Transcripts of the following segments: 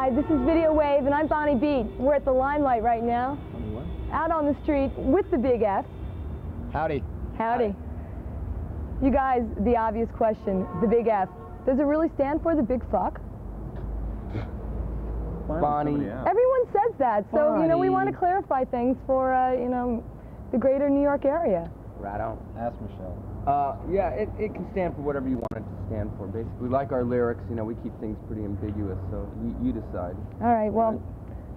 Hi, this is Video Wave, and I'm Bonnie Beat. We're at the Limelight right now, out on the street with the Big F. Howdy. Howdy. You guys, the obvious question, the Big F. Does it really stand for the Big Fuck? Bonnie. Everyone says that, so, you know, we want to clarify things for, you know, the greater New York area. Right on. Ask Michelle. Yeah, it can stand for whatever you want it to stand for, basically. Like our lyrics, you know, we keep things pretty ambiguous, so you decide. All right, well,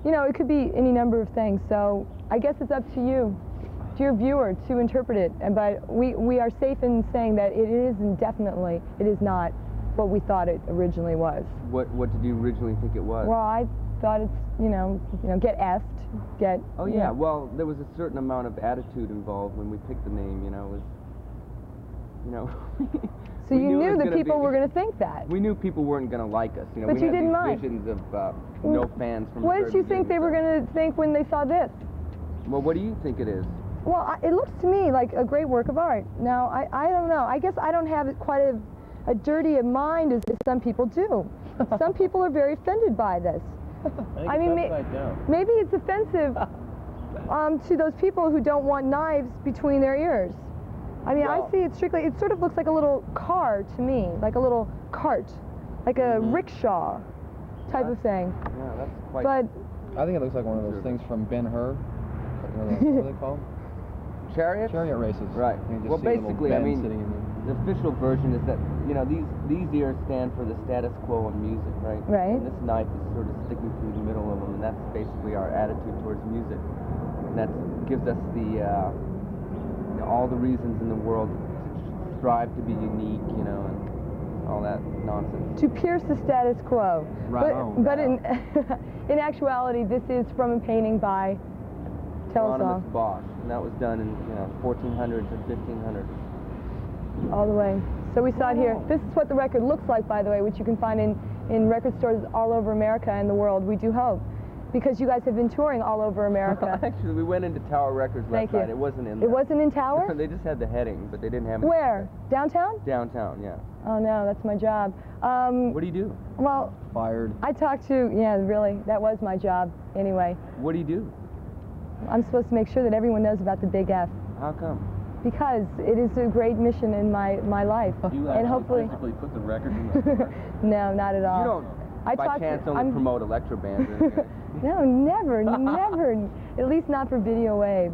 you know, it could be any number of things, so I guess it's up to you, to your viewer, to interpret it. But we are safe in saying that it is indefinitely, it is not what we thought it originally was. What did you originally think it was? Well, I thought it's, you know, get effed, get... Oh, yeah, well, there was a certain amount of attitude involved when we picked the name, you know, it was, you know... So you knew that people were going to think that? We knew people weren't going to like us, you know. But you didn't mind? We had these visions of no fans from the What did you think they were going to think when they saw this? Well, what do you think it is? Well, it looks to me like a great work of art. Now, I don't know. I guess I don't have quite a dirty a mind as some people do. Some people are very offended by this. I mean, maybe it's offensive to those people who don't want knives between their ears. I mean, I see it strictly, it sort of looks like a little car to me, like a little cart, like a rickshaw type of thing. Yeah, that's quite... But I think it looks like one of those things from Ben-Hur. What are they called? Chariots? Chariot races. Right. Well, basically, I mean, the official version is that, you know, these ears stand for the status quo in music, right? Right. And this knife is sort of sticking through the middle of them, and that's basically our attitude towards music. And that gives us the, all the reasons in the world to strive to be unique, you know, and all that nonsense. to pierce the status quo. Right But in in actuality, this is from a painting by, tell us all. Hieronymus Bosch, and that was done in, you know, 1400s and 1500s. All the way. So we saw it here. This is what the record looks like, by the way, which you can find in record stores all over America and the world, we do hope. Because you guys have been touring all over America. Actually, we went into Tower Records last night. It wasn't in there. It wasn't in Tower? They just had the heading, but they didn't have it. Where? Downtown? Downtown, yeah. Oh, no, that's my job. What do you do? Well, Fired. I talked to, yeah, really, that was my job anyway. What do you do? I'm supposed to make sure that everyone knows about the Big F. How come? Because it is a great mission in my life. You and hopefully physically put the record in the... No, not at all. You don't, by chance, only promote electro bands or anything. No, never, never. At least not for Video Wave.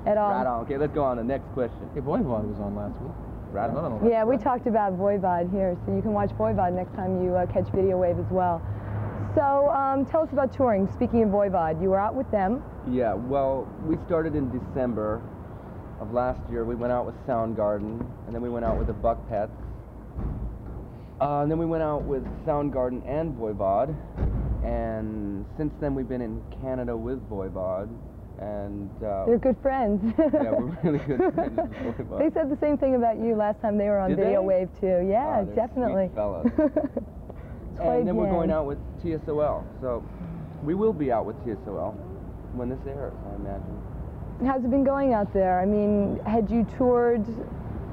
At all. Right on. Okay, let's go on to the next question. Hey, Voivod was on last week. Right on. Yeah, we talked about Voivod here, so you can watch Voivod next time you catch Video Wave as well. So, tell us about touring. Speaking of Voivod, you were out with them. Yeah, well, we started in December of last year. We went out with Soundgarden, and then we went out with the Buckpets. And then we went out with Soundgarden and Voivod, and since then we've been in Canada with Voivod, and... They're good friends. Yeah, we're really good friends with Voivod. They said the same thing about you last time they were on Did Video they? Wave too. Yeah, They're definitely. Sweet fellas. And then we're going out with TSOL, so we will be out with TSOL when this airs, I imagine. How's it been going out there? I mean, had you toured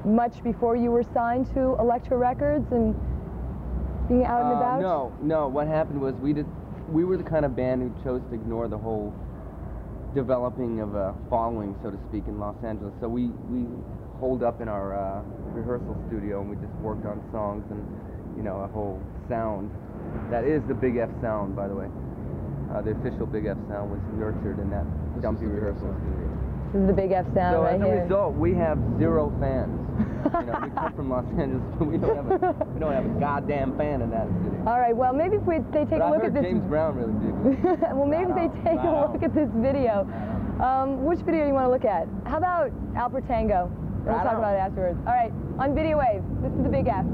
much before you were signed to Elektra Records and being out and about? No. What happened was we were the kind of band who chose to ignore the whole developing of a following, so to speak, in Los Angeles. So we holed up in our rehearsal studio and we just worked on songs and, you know, a whole sound. That is the Big F sound, by the way. The official Big F sound was nurtured in that dumpy rehearsal studio. This is the Big F sound so right here. So as a result, we have 0 fans. You know, we come from Los Angeles, but we don't have a goddamn fan in that city. All right. Well, maybe if they take a look at this. James Brown really big. Well, maybe they take a look at this video. Which video do you want to look at? How about Alper Tango? We'll talk about it afterwards. All right. On Video Wave, this is the Big F.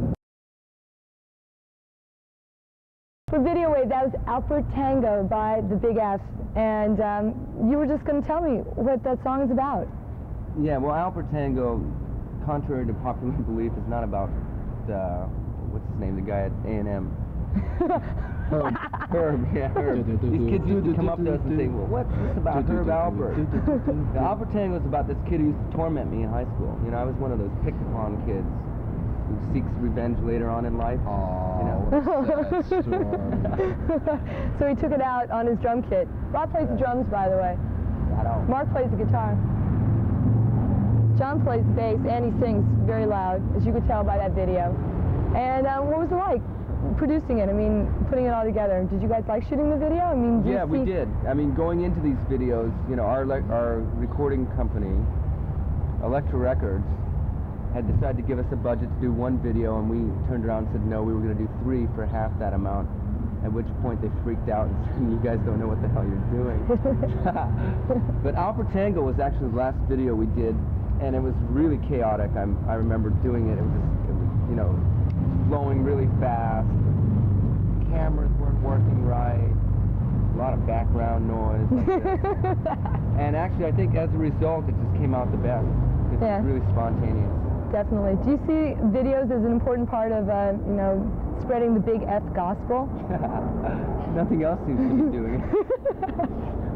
For Video Wave, that was Alper Tango by the Big F, and you were just going to tell me what that song is about. Yeah, well, Alper Tango, contrary to popular belief, is not about, what's his name, the guy at A&M. Herb, yeah, Herb. These kids used to come up to us and say, well, what's this about Herb Alpert? Alper Tango is about this kid who used to torment me in high school. You know, I was one of those picked upon kids. who seeks revenge later on in life. Aw, You know. what a sad story. So he took it out on his drum kit. Rob plays the drums, by the way. Right on. Mark plays the guitar. John plays the bass, and he sings very loud, as you could tell by that video. And what was it like producing it? I mean, putting it all together. Did you guys like shooting the video? I mean, Yeah, we did. I mean, going into these videos, you know, our recording company, Elektra Records, had decided to give us a budget to do one video, and we turned around and said no, we were going to do 3 for half that amount. At which point they freaked out and said, "You guys don't know what the hell you're doing." But Alpha Tango was actually the last video we did, and it was really chaotic. I remember doing it. It was, you know, flowing really fast. Cameras weren't working right. A lot of background noise. Like this. And actually, I think as a result, it just came out the best. Because Yeah. it's really spontaneous. Definitely. Do you see videos as an important part of, you know, spreading the big F gospel? Nothing else seems to be doing it.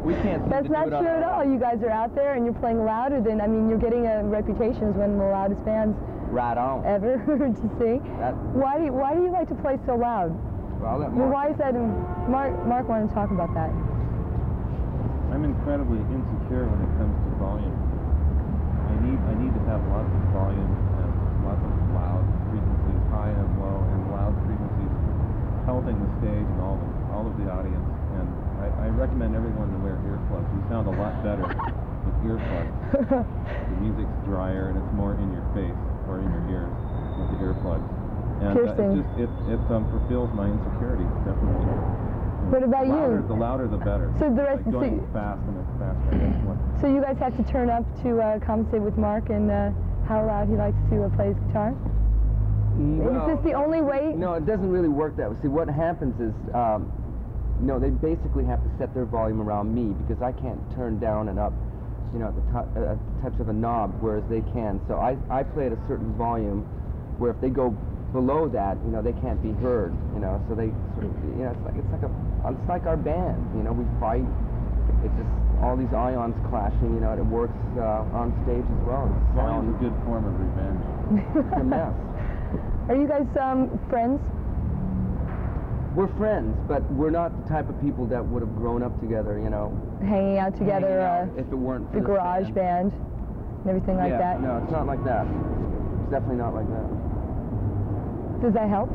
We can't seem That's to do not it on true our at all. own. You guys are out there and you're playing louder than, I mean, you're getting a reputation as one of the loudest bands Right on. ever to see. That, Why do you like to play so loud? well, I'll let I mean, Mark- why is that? Mark wanted to talk about that. I'm incredibly insecure when it comes to volume. I need to have lots of volume and lots of loud frequencies, high and low, and loud frequencies pelting the stage and all of the audience. And I recommend everyone to wear earplugs. You sound a lot better with earplugs. The music's drier and it's more in your face or in your ears with the earplugs. And Piercing. it fulfills my insecurity, definitely. What about you? The louder the better. So the rest Like of going fast and faster. That's what. So you guys have to turn up to compensate with Mark and how loud he likes to play his guitar? Well, Is this the only way? No, it doesn't really work that way. See, what happens is, no, they basically have to set their volume around me because I can't turn down and up, you know, at the touch of a knob, whereas they can. So I play at a certain volume, where if they go below that, you know, they can't be heard. You know, so they sort of, you know, it's like our band. You know, we fight. It's just all these ions clashing. You know, and it works on stage as well. Volume's a good form of revenge. It's a mess. Are you guys friends? We're friends, but we're not the type of people that would have grown up together, you know. Hanging out together, hanging out if it weren't for the this garage band and everything like yeah, that? no, it's not like that. It's definitely not like that. Does that help?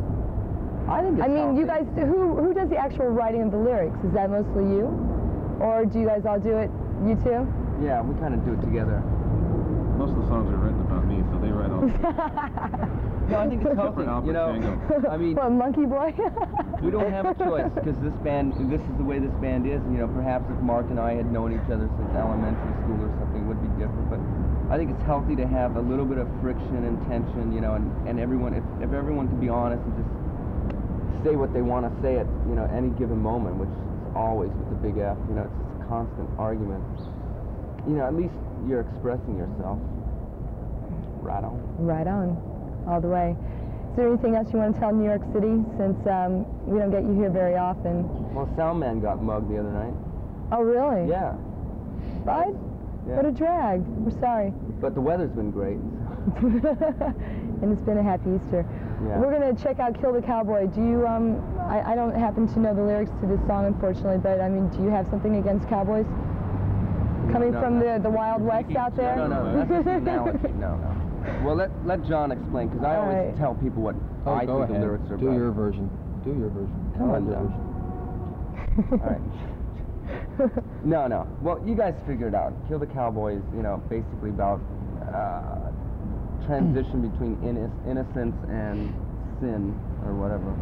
I think it's I mean, you healthy. guys, who does the actual writing of the lyrics? Is that mostly you? Or do you guys all do it, you two? Yeah, we kind of do it together. Most of the songs are written about me, so they write all the No, I think it's healthy, Alfred you know. Tango. I mean, What, Monkey Boy? we don't have a choice because this is the way this band is. You know, perhaps if Mark and I had known each other since elementary school or something, it would be different. But I think it's healthy to have a little bit of friction and tension, you know, and everyone, if everyone can be honest and just say what they want to say at, you know, any given moment, which is always with the big F, you know, it's just a constant argument. You know, at least you're expressing yourself. Right on. Right on, all the way. Is there anything else you want to tell New York City, since we don't get you here very often? Well, Soundman got mugged the other night. Oh, really? Yeah. Bud? Yeah. What a drag. We're sorry. But the weather's been great. And it's been a happy Easter. Yeah. We're going to check out Kill the Cowboy. Do you, I don't happen to know the lyrics to this song, unfortunately, but I mean, do you have something against cowboys? Coming No, from no. the Wild West out there? No, that's just an analogy. No. Well, let John explain, because I All always right. tell people what I Go think ahead. the lyrics are Do about. your version. Do your version. Come on, Do your John. All right. No. Well, you guys figure it out. Kill the Cowboy is, you know, basically about transition between innocence and sin, or whatever.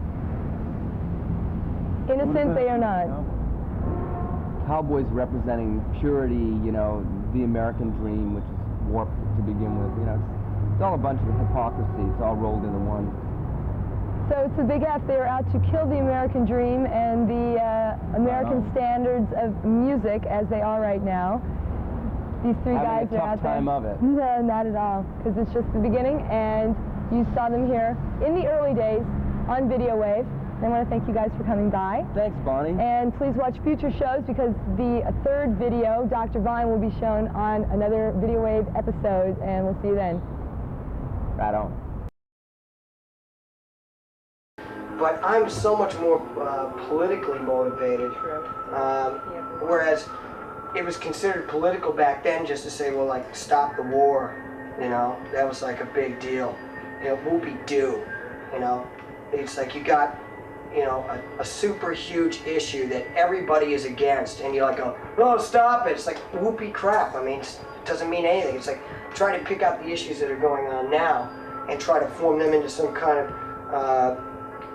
Innocent they are not. Cowboys representing purity, you know, the American dream, which is warped to begin with. You know, it's all a bunch of hypocrisy. It's all rolled into one. So it's the Big F. They are out to kill the American dream and the American standards of music as they are right now. These three guys Having a are out tough there. time of it. No, not at all, because it's just the beginning, and you saw them here in the early days on Video Wave. And I want to thank you guys for coming by. Thanks, Bonnie. And please watch future shows, because the third video, Dr. Vine, will be shown on another Video Wave episode, and we'll see you then. Right on. but I'm so much more politically motivated. True. Whereas it was considered political back then just to say, well, like, stop the war, you know, that was like a big deal. You know, whoopee-doo, you know. It's like you got, you know, a super huge issue that everybody is against, and you're like, oh, stop it. It's like whoopee crap. I mean, it doesn't mean anything. It's like try to pick out the issues that are going on now and try to form them into some kind of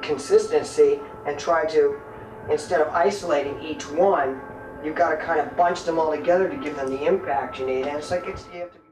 consistency and try to, instead of isolating each one, you've got to kind of bunch them all together to give them the impact you need. And it's like you have to be